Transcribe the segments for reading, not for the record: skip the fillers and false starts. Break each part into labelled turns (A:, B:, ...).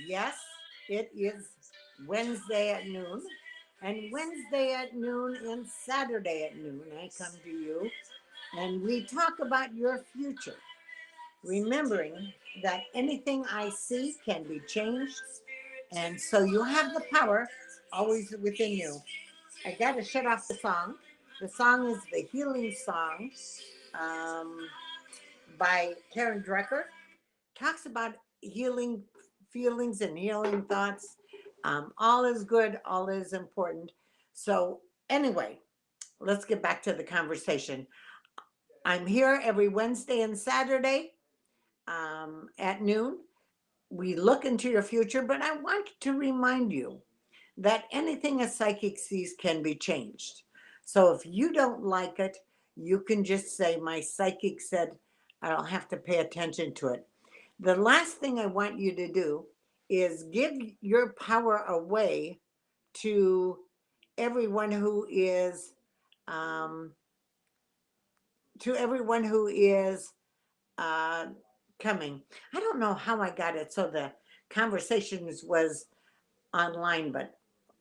A: Yes, it is Wednesday at noon. And Wednesday at noon and Saturday at noon, I come to you and we talk about your future, remembering that anything I see can be changed. And so you have the power always within you. I got to shut off the song. The song is the Healing Song um, by Karen Drecker. Talks about healing feelings and healing thoughts. All is good, all is important. So, anyway, let's get back to the conversation. I'm here every Wednesday and Saturday at noon. We look into your future, but I want to remind you that anything a psychic sees can be changed. So if you don't like it, you can just say, my psychic said I don't have to pay attention to it. The last thing I want you to do is give your power away to everyone who is um, uh, coming. I don't know how I got it so the conversations was online, but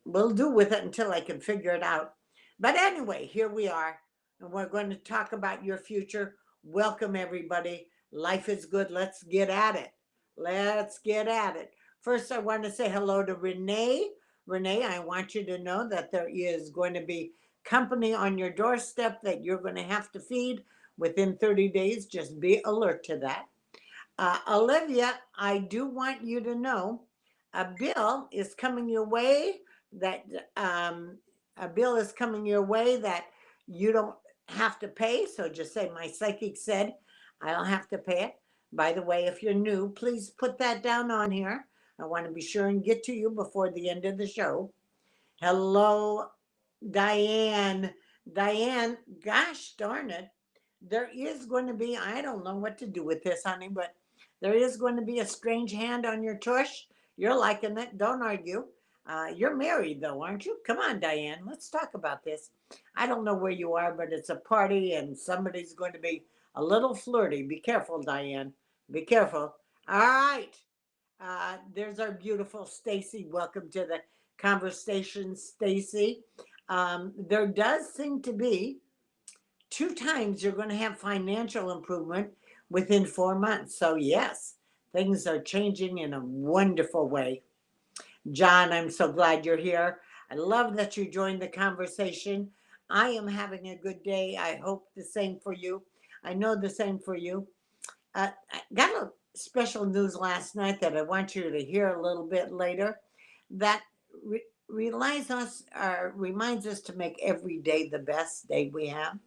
A: we'll do with it until I can figure it out. But anyway, here we are, and we're going to talk about your future. Welcome, everybody. Life is good. Let's get at it. Let's get at it. First, I want to say hello to Renee. Renee, I want you to know that there is going to be company on your doorstep that you're going to have to feed within 30 days. Just be alert to that. Olivia, I do want you to know a bill is coming your way that um, a bill is coming your way that you don't have to pay. So just say, my psychic said I don't have to pay it. By the way, if you're new, please put that down on here. I want to be sure and get to you before the end of the show. Hello, Diane. Diane, gosh darn it. There is going to be, I don't know what to do with this, honey, but there is going to be a strange hand on your tush. You're liking it. Don't argue. You're married, though, aren't you? Come on, Diane. Let's talk about this. I don't know where you are, but it's a party and somebody's going to be a little flirty. Be careful, Diane. Be careful. All right. There's our beautiful Stacy. Welcome to the conversation, Stacy. There does seem to be 2 times you're going to have financial improvement within 4 months. So, yes, things are changing in a wonderful way. John, I'm so glad you're here. I love that you joined the conversation. I am having a good day. I hope the same for you. I know the same for you. I got a special news last night that I want you to hear a little bit later that reminds us to make every day the best day we have.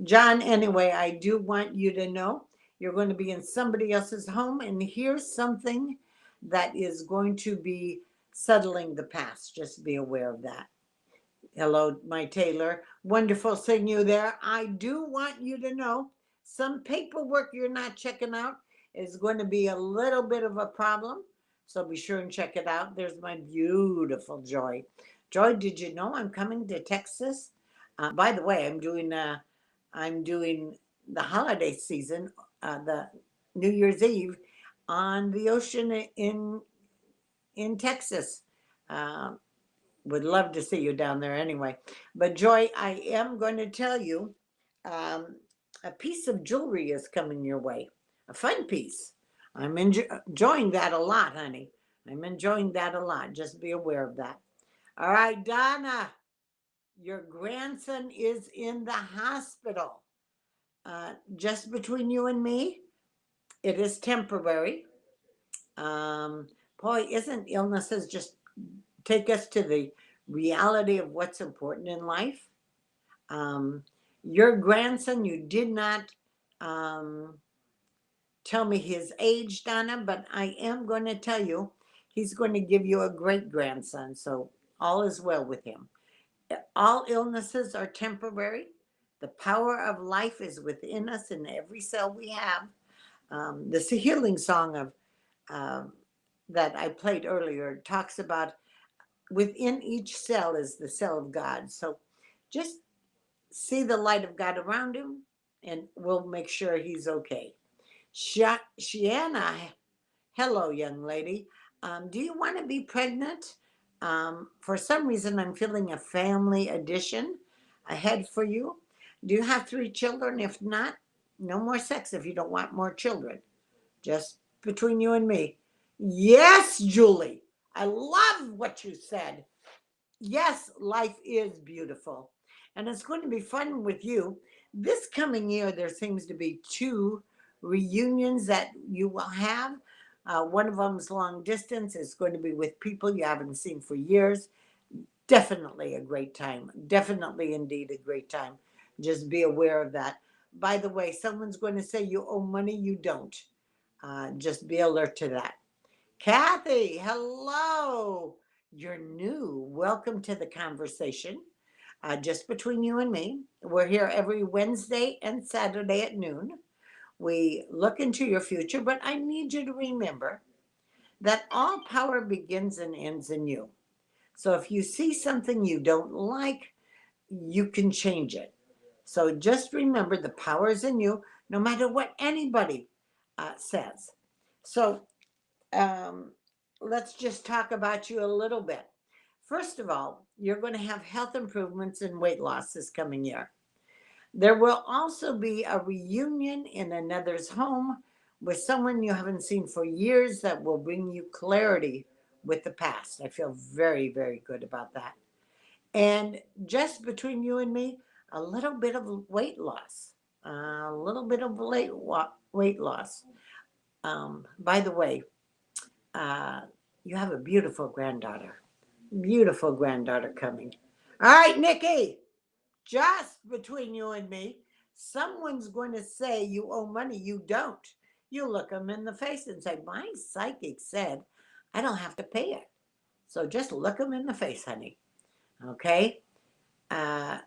A: John, anyway, I do want you to know you're going to be in somebody else's home, and here's something that is going to be settling the past. Just be aware of that. Hello, my Taylor. Wonderful seeing you there. I do want you to know some paperwork you're not checking out is going to be a little bit of a problem. So be sure and check it out. There's my beautiful Joy. Joy, did you know I'm coming to Texas? By the way, I'm doing the holiday season, the New Year's Eve on the ocean in Texas. Uh, would love to see you down there anyway. But Joy, I am going to tell you, um, a piece of jewelry is coming your way, a fun piece. I'm enjoying that a lot, honey. I'm enjoying that a lot. Just be aware of that. All right, Donna, your grandson is in the hospital. Just between you and me, it is temporary. Um, Boy, isn't illnesses just take us to the reality of what's important in life? Um, your grandson, you did not um, tell me his age, Donna, but I am going to tell you he's going to give you a great grandson. So all is well with him. All illnesses are temporary. The power of life is within us in every cell we have. This healing song of um, that I played earlier talks about within each cell is the cell of God. So just see the light of God around him, and we'll make sure he's okay. Shiana Hello, young lady. Do you want to be pregnant? For some reason, I'm feeling a family addition ahead for you. Do you have three children? If not, no more sex if you don't want more children. Just between you and me. Yes, Julie. I love what you said. Yes, life is beautiful. And it's going to be fun with you. This coming year, there seems to be two reunions that you will have. One of them's long distance. It's going to be with people you haven't seen for years. Definitely a great time. Definitely, indeed, a great time. Just be aware of that. By the way, someone's going to say you owe money, you don't. Just be alert to that. Kathy, hello. You're new. Welcome to the conversation. Just between you and me, we're here every Wednesday and Saturday at noon. We look into your future, but I need you to remember that all power begins and ends in you. So if you see something you don't like, you can change it. So just remember the power is in you, no matter what anybody says. So um, let's just talk about you a little bit. First of all, you're going to have health improvements and weight loss this coming year. There will also be a reunion in another's home with someone you haven't seen for years that will bring you clarity with the past. I feel very, very good about that. And just between you and me, a little bit of weight loss. A little bit of weight loss. By the way, uh, you have a beautiful granddaughter. Beautiful granddaughter coming. All right, Nikki, just between you and me, someone's going to say you owe money. You don't. You look them in the face and say, my psychic said I don't have to pay it. So just look them in the face, honey. Okay? Uh,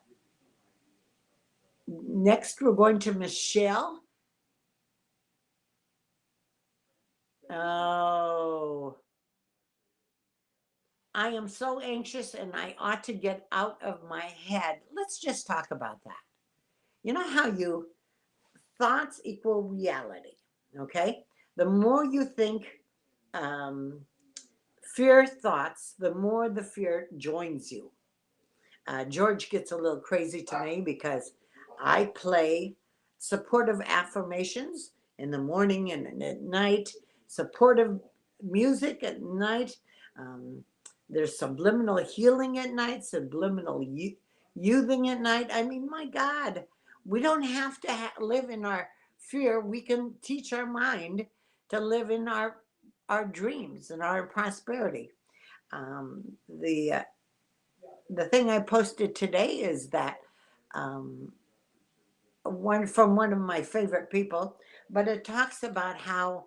A: Next, we're going to Michelle. Oh, I am so anxious and I ought to get out of my head. Let's just talk about that. You know how you thoughts equal reality, okay? The more you think um, fear thoughts, the more the fear joins you. George gets a little crazy to me because I play supportive affirmations in the morning and at night, supportive music at night. Um, there's subliminal healing at night, subliminal youthing at night. I mean, my God, we don't have to live in our fear. We can teach our mind to live in our dreams and our prosperity. Um, the thing I posted today is that um, one from one of my favorite people, but it talks about how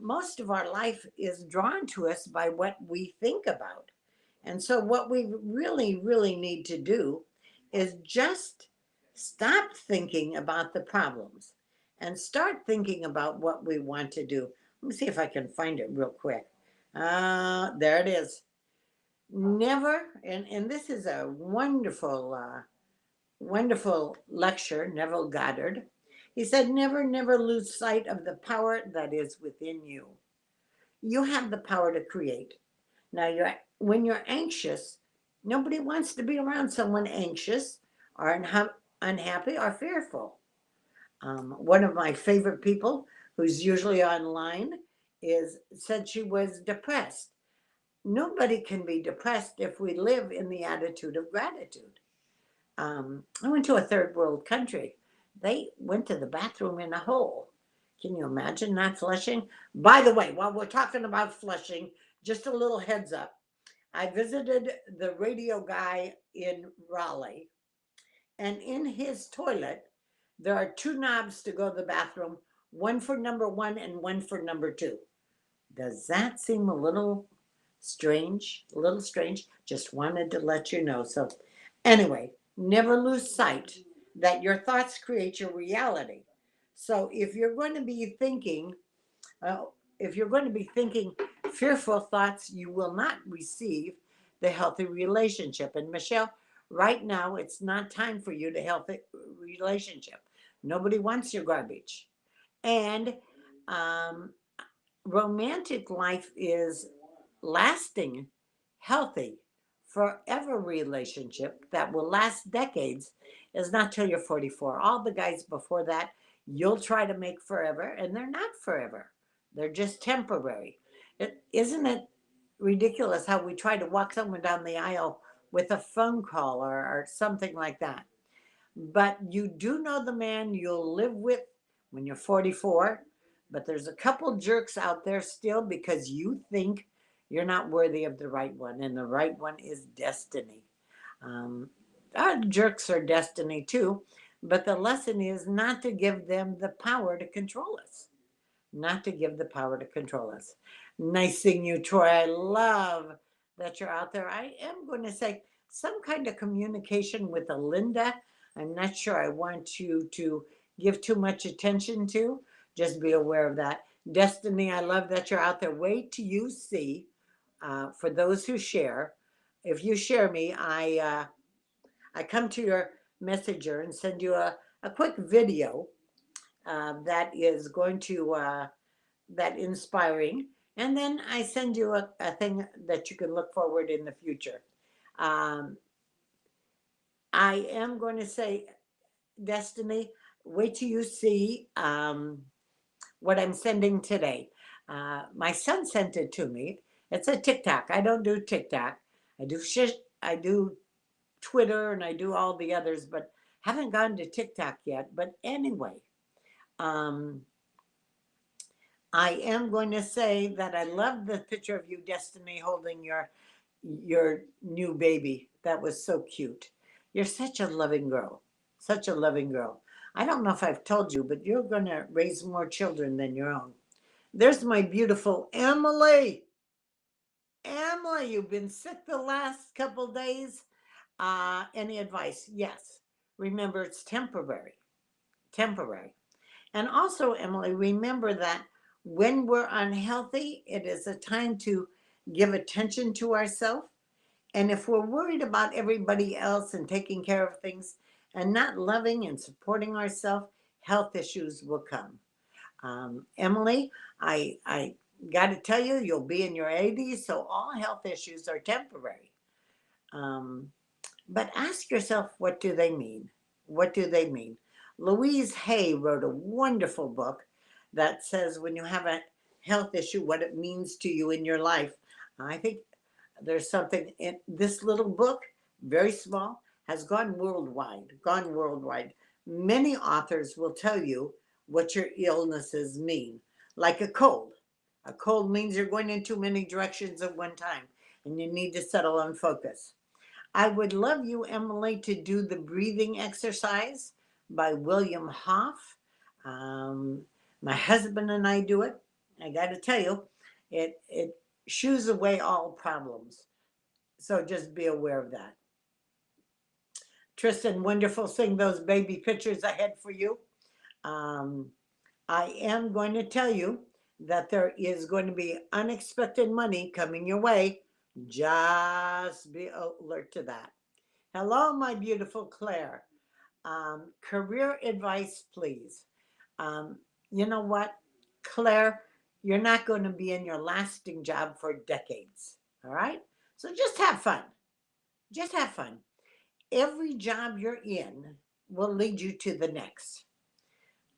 A: most of our life is drawn to us by what we think about. And so, what we really, really need to do is just stop thinking about the problems and start thinking about what we want to do. Let me see if I can find it real quick. There it is. Never, and this is a wonderful lecture, Neville Goddard. He said, never lose sight of the power that is within you. You have the power to create. Now, when you're anxious, nobody wants to be around someone anxious or unhappy or fearful. One of my favorite people, who's usually online, is said she was depressed. Nobody can be depressed if we live in the attitude of gratitude. I went to a third world country. They went to the bathroom in a hole. Can you imagine not flushing? By the way, while we're talking about flushing, just a little heads up. I visited the radio guy in Raleigh, and in his toilet, there are two knobs to go to the bathroom, one for number one and one for number two. Does that seem a little strange? A little strange? Just wanted to let you know. So, anyway, never lose sight that your thoughts create your reality. So, uh, if you're going to be thinking fearful thoughts, you will not receive the healthy relationship. And Michelle, right now, it's not time for you to healthy relationship. Nobody wants your garbage. And um, Romantic life is lasting, healthy, forever relationship that will last decades is not till you're 44. All the guys before that, you'll try to make forever, and they're not forever. They're just temporary. Isn't it ridiculous how we try to walk someone down the aisle with a phone call or something like that? But you do know the man you'll live with when you're 44. But there's a couple jerks out there still because you think you're not worthy of the right one, and the right one is destiny. Um, our jerks are destiny too, but the lesson is not to give them the power to control us, not to give the power to control us. Nice seeing you, Troy. I love that you're out there. I am going to say some kind of communication with a Linda. I'm not sure I want you to give too much attention to. Just be aware of that. Destiny, I love that you're out there. Wait till you see. For those who share, if you share me, I come to your messenger and send you a quick video that is going to that inspiring. And then I send you a thing that you can look forward in the future. Um, I am going to say, Destiny, wait till you see what I'm sending today. My son sent it to me. It's a TikTok. I don't do TikTok. I do I do Twitter and I do all the others, but haven't gone to TikTok yet. But anyway, um, I am going to say that I love the picture of you, Destiny, holding your new baby. That was so cute. You're such a loving girl. Such a loving girl. I don't know if I've told you, but you're going to raise more children than your own. There's my beautiful Emily. Emily, you've been sick the last couple days. Any advice? Yes. Remember, it's temporary. Temporary. And also, Emily, remember that when we're unhealthy, it is a time to give attention to ourselves. And if we're worried about everybody else and taking care of things and not loving and supporting ourselves, health issues will come. Emily, I got to tell you, you'll be in your 80s, so all health issues are temporary. Um, but ask yourself, what do they mean? What do they mean? Louise Hay wrote a wonderful book that says when you have a health issue, what it means to you in your life. I think there's something in this little book, very small, has gone worldwide, gone worldwide. Many authors will tell you what your illnesses mean, like a cold. A cold means you're going in too many directions at one time and you need to settle and focus. I would love you, Emily, to do the breathing exercise by William Hoff. Um, my husband and I do it. I got to tell you, it shoos away all problems. So just be aware of that. Tristan, wonderful seeing those baby pictures I had for you. Um, I am going to tell you that there is going to be unexpected money coming your way. Just be alert to that. Hello, my beautiful Claire. Career advice, please. Um, you know what, Claire? You're not going to be in your lasting job for decades. All right? So just have fun. Just have fun. Every job you're in will lead you to the next.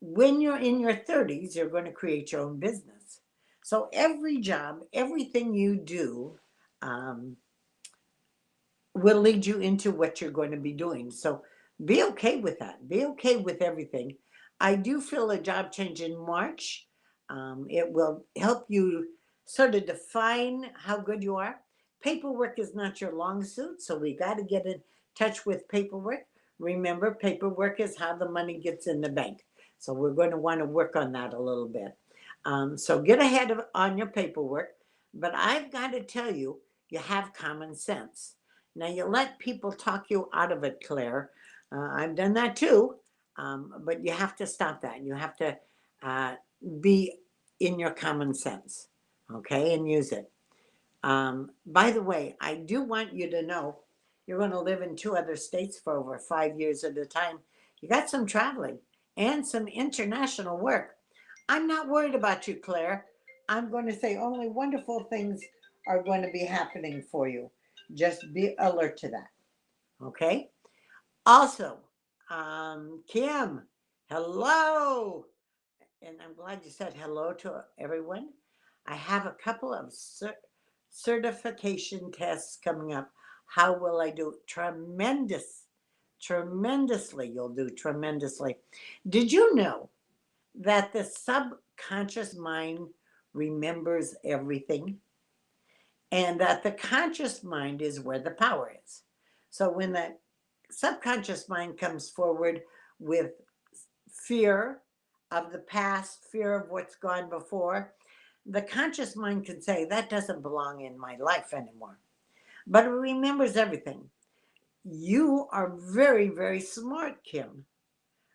A: When you're in your 30s, you're going to create your own business. So every job, everything you do, um, will lead you into what you're going to be doing. So be okay with that. Be okay with everything. I do feel a job change in March. It will help you sort of define how good you are. Paperwork is not your long suit, so we got to get in touch with paperwork. Remember, paperwork is how the money gets in the bank. So we're going to want to work on that a little bit. So get ahead on your paperwork. But I've got to tell you, you have common sense. Now you let people talk you out of it, Claire. I've done that too, but you have to stop that. You have to uh, be in your common sense, okay, and use it. By the way, I do want you to know you're going to live in 2 other states for over 5 years at a time. You got some traveling and some international work. I'm not worried about you, Claire. I'm going to say only wonderful things are going to be happening for you. Just be alert to that. Okay. Also, Kim, hello. And I'm glad you said hello to everyone. I have a couple of certification tests coming up. How will I do? Tremendously. You'll do tremendously. Did you know that the subconscious mind remembers everything and that the conscious mind is where the power is? So when the subconscious mind comes forward with fear of the past, fear of what's gone before, the conscious mind can say, that doesn't belong in my life anymore. But it remembers everything. You are very, very smart, Kim,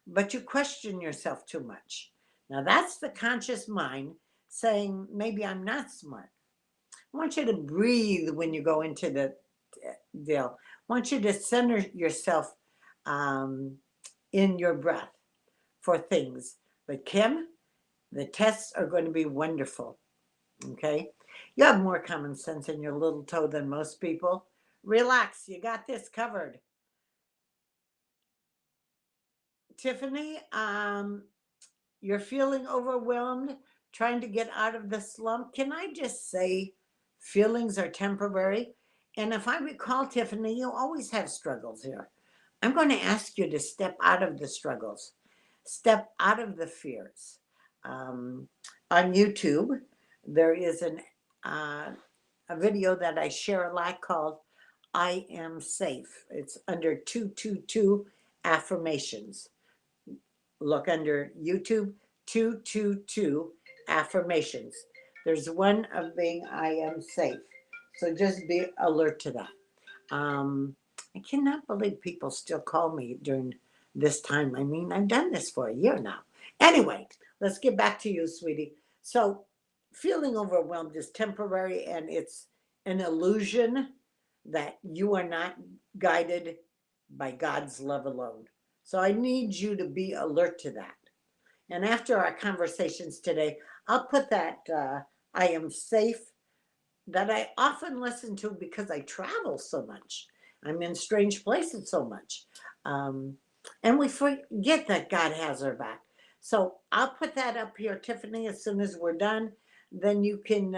A: but you question yourself too much. Now, that's the conscious mind saying, maybe I'm not smart. I want you to breathe when you go into the deal. I want you to center yourself um, in your breath for things. But Kim, the tests are going to be wonderful. Okay? You have more common sense in your little toe than most people. Relax, you got this covered. Tiffany, you're feeling overwhelmed, trying to get out of the slump. Can I just say feelings are temporary? And if I recall, Tiffany, you always have struggles here. I'm going to ask you to step out of the struggles, step out of the fears. Um, on YouTube, there is a video that I share a lot called I Am Safe. It's under 222 affirmations. Look under YouTube 222 affirmations. There's one of being I am safe. So just be alert to that. Um, I cannot believe people still call me during this time. I mean, I've done this for a year now. Anyway, let's get back to you, sweetie. So, feeling overwhelmed is temporary and it's an illusion that you are not guided by God's love alone. So, I need you to be alert to that. And after our conversations today, I'll put that I am safe that I often listen to because I travel so much. I'm in strange places so much. Um, and we forget that God has our back. So I'll put that up here, Tiffany, as soon as we're done. Then you can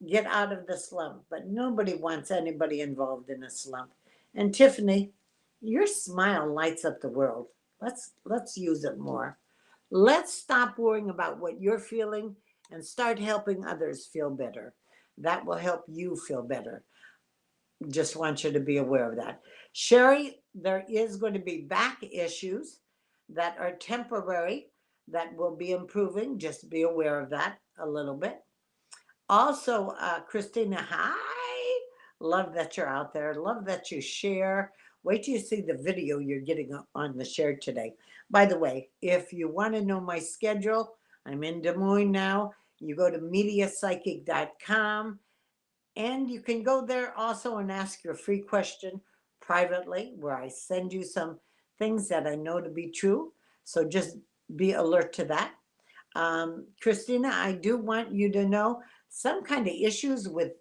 A: get out of the slump. But nobody wants anybody involved in a slump. And Tiffany, your smile lights up the world. Let's use it more. Let's stop worrying about what you're feeling and start helping others feel better. That will help you feel better. Just want you to be aware of that. Sherry, there is going to be back issues that are temporary that will be improving. Just be aware of that a little bit. Also, Christina, hi. Love that you're out there. Love that you share. Wait till you see the video you're getting on the share today. By the way, if you want to know my schedule, I'm in Des Moines now. You go to mediapsychic.com and you can go there also and ask your free question privately, where I send you some things that I know to be true. So just be alert to that. Christina, I do want you to know some kind of issues with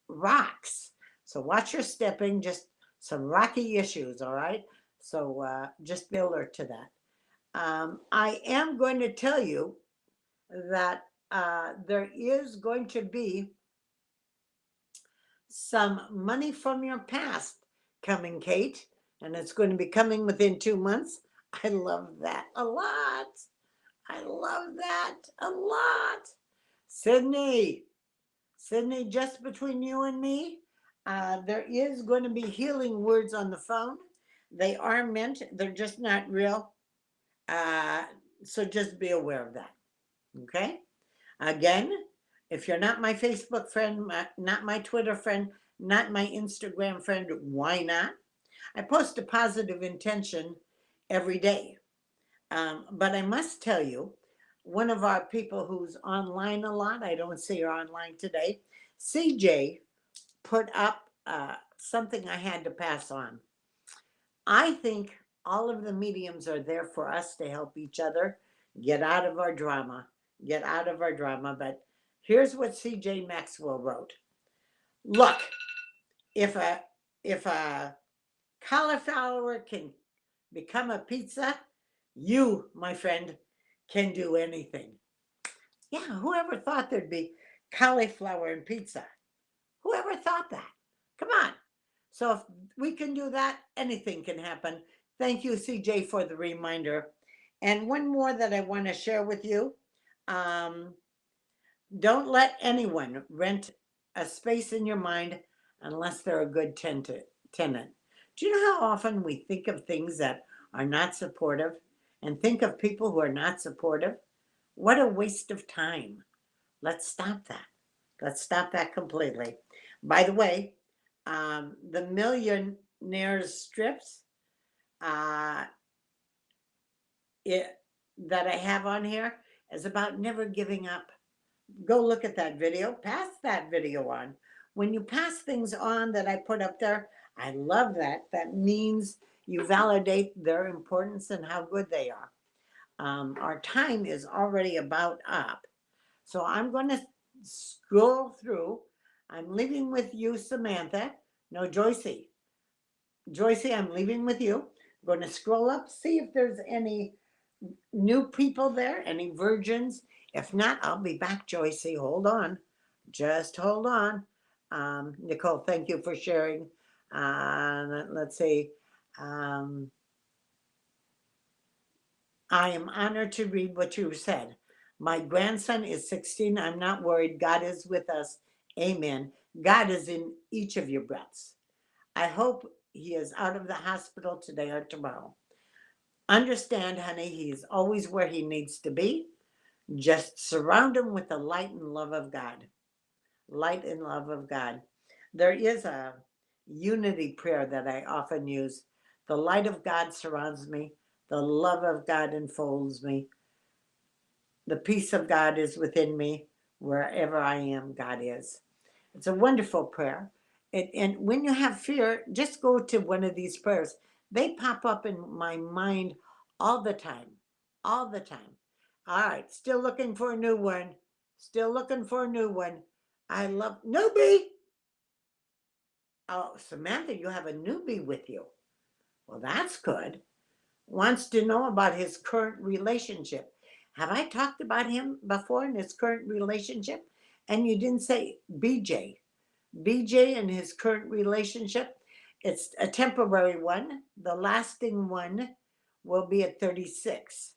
A: rocks. So watch your stepping, just some rocky issues, all right? So just be alert to that. I am going to tell you that there is going to be some money from your past coming, Kate, and it's going to be coming within 2 months. I love that a lot. I love that a lot. Sydney, Sydney, just between you and me, there is going to be healing words on the phone. They are meant, they're just not real. Uh, so just be aware of that. Okay? Again, if you're not my Facebook friend, not my Twitter friend, not my Instagram friend, why not? I post a positive intention every day. But I must tell you, one of our people who's online a lot, I don't see her online today, CJ, put up something I had to pass on. I think all of the mediums are there for us to help each other get out of our drama, get out of our drama. But Here's what C.J. Maxwell wrote. Look, if a cauliflower can become a pizza, you, my friend, can do anything. Yeah, whoever thought there'd be cauliflower in pizza? Whoever thought that? Come on. So if we can do that, anything can happen. Thank you, CJ, for the reminder. And one more that I want to share with you. Um, don't let anyone rent a space in your mind unless they're a good tenant. Do you know how often we think of things that are not supportive and think of people who are not supportive? What a waste of time. Let's stop that. Let's stop that completely. By the way, the millionaires strips uh, it, that I have on here is about never giving up. Go look at that video. Pass that video on. When you pass things on that I put up there, I love that. That means you validate their importance and how good they are. Our time is already about up. So I'm going to scroll through. I'm leaving with you, Samantha. No, Joycey. Joycey, I'm leaving with you. I'm going to scroll up, see if there's any new people there, any virgins. If not, I'll be back, Joycey. Hold on. Just hold on. Nicole, thank you for sharing. Let's see. Um, I am honored to read what you said. My grandson is 16. I'm not worried. God is with us. Amen. God is in each of your breaths. I hope he is out of the hospital today or tomorrow. Understand, honey, he's always where he needs to be. Just surround him with the light and love of God. Light and love of God. There is a unity prayer that I often use. The light of God surrounds me. The love of God enfolds me. The peace of God is within me. Wherever I am, God is. It's a wonderful prayer. And when you have fear, just go to one of these prayers. They pop up in my mind all the time. All the time. All right, still looking for a new one. Still looking for a new one. I love newbie. Oh, Samantha, you have a newbie with you. Well, that's good. Wants to know about his current relationship. Have I talked about him before in his current relationship? And you didn't say BJ. BJ and his current relationship, it's a temporary one. The lasting one will be at 36.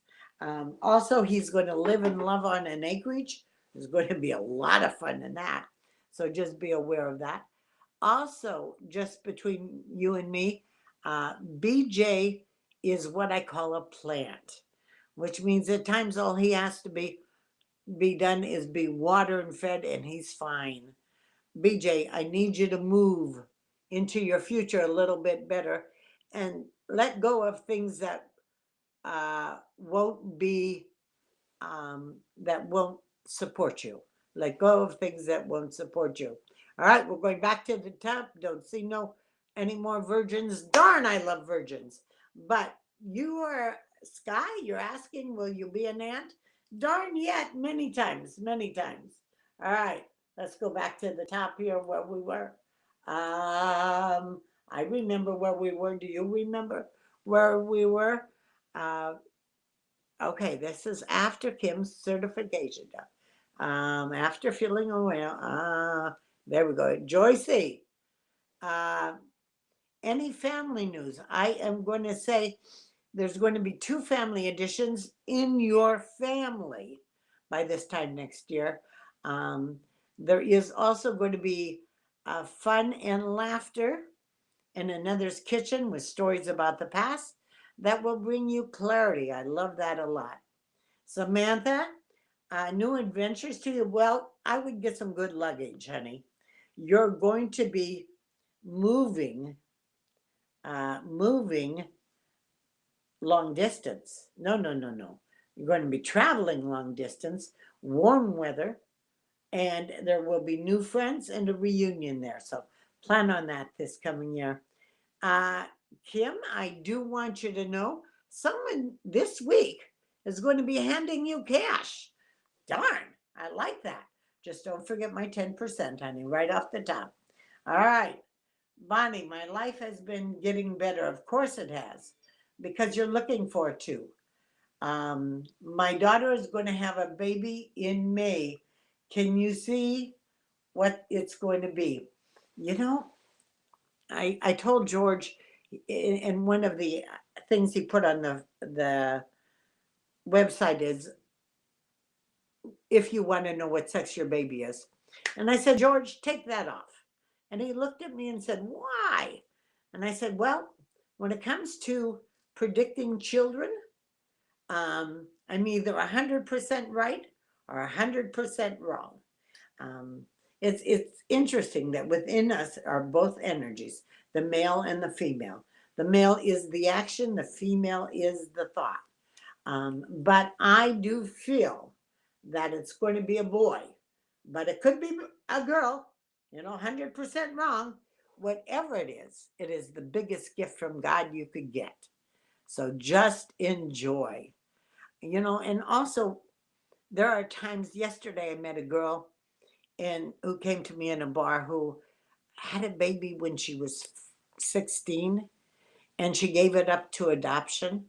A: Also, he's going to live and love on an acreage. There's going to be a lot of fun in that. So just be aware of that. Also, just between you and me, BJ is what I call a plant, which means at times all he has to be done is be watered and fed, and he's fine. BJ, I need you to move into your future a little bit better and let go of things that won't be that won't support you. Let go of things that won't support you. All right, we're going back to the top. Don't see no any more virgins. Darn, I love virgins. But you are Sky. You're asking, will you be an aunt? Darn, yet many times, many times. All right, let's go back to the top here where we were. I remember where we were. Do you remember where we were? Uh, Okay, this is after Kim's certification. After feeling well, there we go. Joycey, uh, any family news? I am going to say there's going to be 2 family additions in your family by this time next year. Um, there is also going to be fun and laughter in another's kitchen with stories about the past that will bring you clarity. I love that a lot. Samantha, new adventures to you. Well, I would get some good luggage, honey. You're going to be moving, moving long distance. No, no, no, no. You're going to be traveling long distance, warm weather, and there will be new friends and a reunion there. So plan on that this coming year. Uh, Kim, I do want you to know someone this week is going to be handing you cash. Darn, I like that. Just don't forget my 10%, honey, right off the top. All right. Bonnie, my life has been getting better. Of course it has, because you're looking for it to. My daughter is going to have a baby in May. Can you see what it's going to be? You know, I told George in one of the things he put on the website is if you want to know what sex your baby is. And I said, George, take that off. And he looked at me and said, why? And I said, well, when it comes to predicting children, I'm either 100% right or 100% wrong. Um, it's interesting that within us are both energies, the male and the female. The male is the action, the female is the thought. But I do feel that it's going to be a boy, but it could be a girl, 100% wrong. Whatever it is the biggest gift from God you could get. So just enjoy, and also there are times yesterday I met a girl and who came to me in a bar who had a baby when she was 16 and she gave it up to adoption.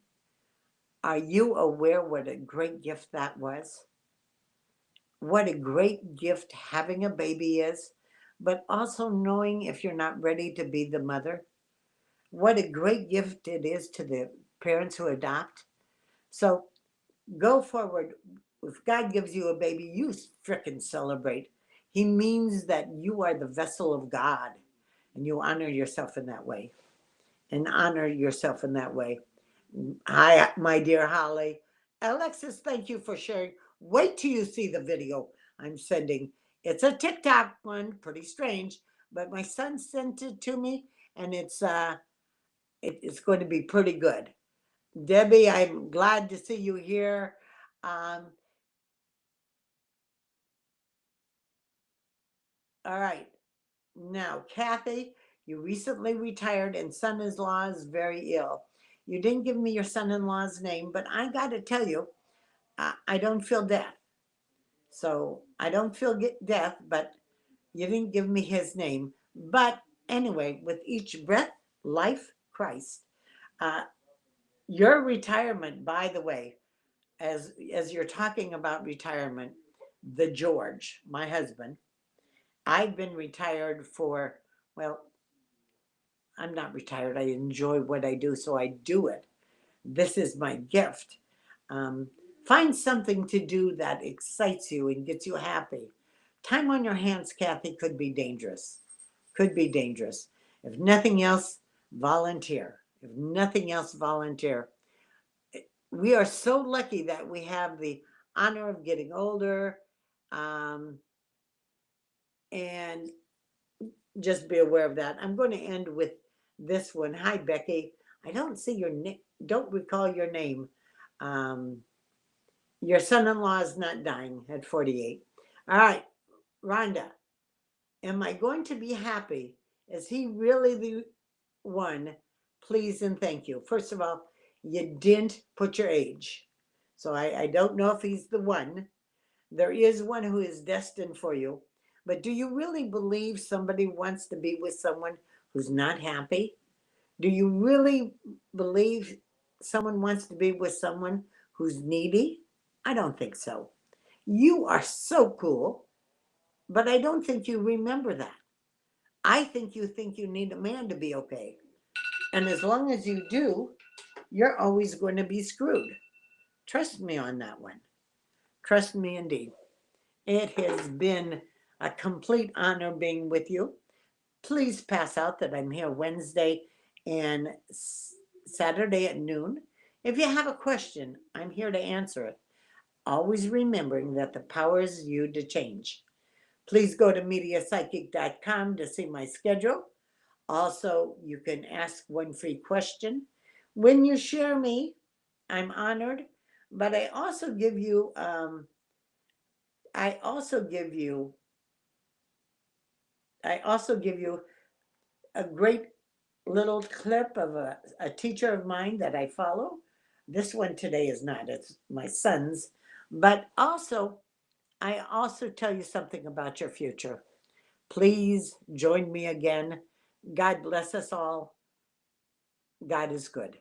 A: Are you aware what a great gift that was? What a great gift having a baby is, but also knowing if you're not ready to be the mother. What a great gift it is to the parents who adopt. So go forward. If God gives you a baby, you frickin' celebrate. He means that you are the vessel of God and you honor yourself in that way. And honor yourself in that way. Hi, my dear Holly. Alexis, thank you for sharing. Wait till you see the video I'm sending. It's a TikTok one, pretty strange, but my son sent it to me, and it's going to be pretty good. Debbie, I'm glad to see you here. Um, all right. Now, Kathy, you recently retired and son-in-law is very ill. You didn't give me your son-in-law's name, but I got to tell you, I don't feel death. So I don't feel death, but you didn't give me his name. But anyway, with each breath, life, Christ. Uh, your retirement, by the way, as you're talking about retirement, the George, my husband, I've been retired for, well, I'm not retired. I enjoy what I do, so I do it. This is my gift. Um, find something to do that excites you and gets you happy. Time on your hands, Kathy, could be dangerous. Could be dangerous. If nothing else, volunteer. If nothing else, volunteer. We are so lucky that we have the honor of getting older. Um, and just be aware of that. I'm going to end with this one. Hi, Becky. I don't see your name. Don't recall your name. Um, your son-in-law is not dying at 48. All right, Rhonda. Am I going to be happy? Is he really the one? Please and thank you. First of all, you didn't put your age. So I don't know if he's the one. There is one who is destined for you. But do you really believe somebody wants to be with someone who's not happy? Do you really believe someone wants to be with someone who's needy? I don't think so. You are so cool, but I don't think you remember that. I think you need a man to be okay. And as long as you do, you're always going to be screwed. Trust me on that one. Trust me indeed. It has been a complete honor being with you. Please pass out that I'm here Wednesday and Saturday at noon. If you have a question, I'm here to answer it. Always remembering that the power is you to change. Please go to mediapsychic.com to see my schedule. Also, you can ask one free question. When you share me, I'm honored, but I also give you a great little clip of a teacher of mine that I follow. This one today is not, it's my son's, but also I also tell you something about your future. Please join me again. God bless us all. God is good.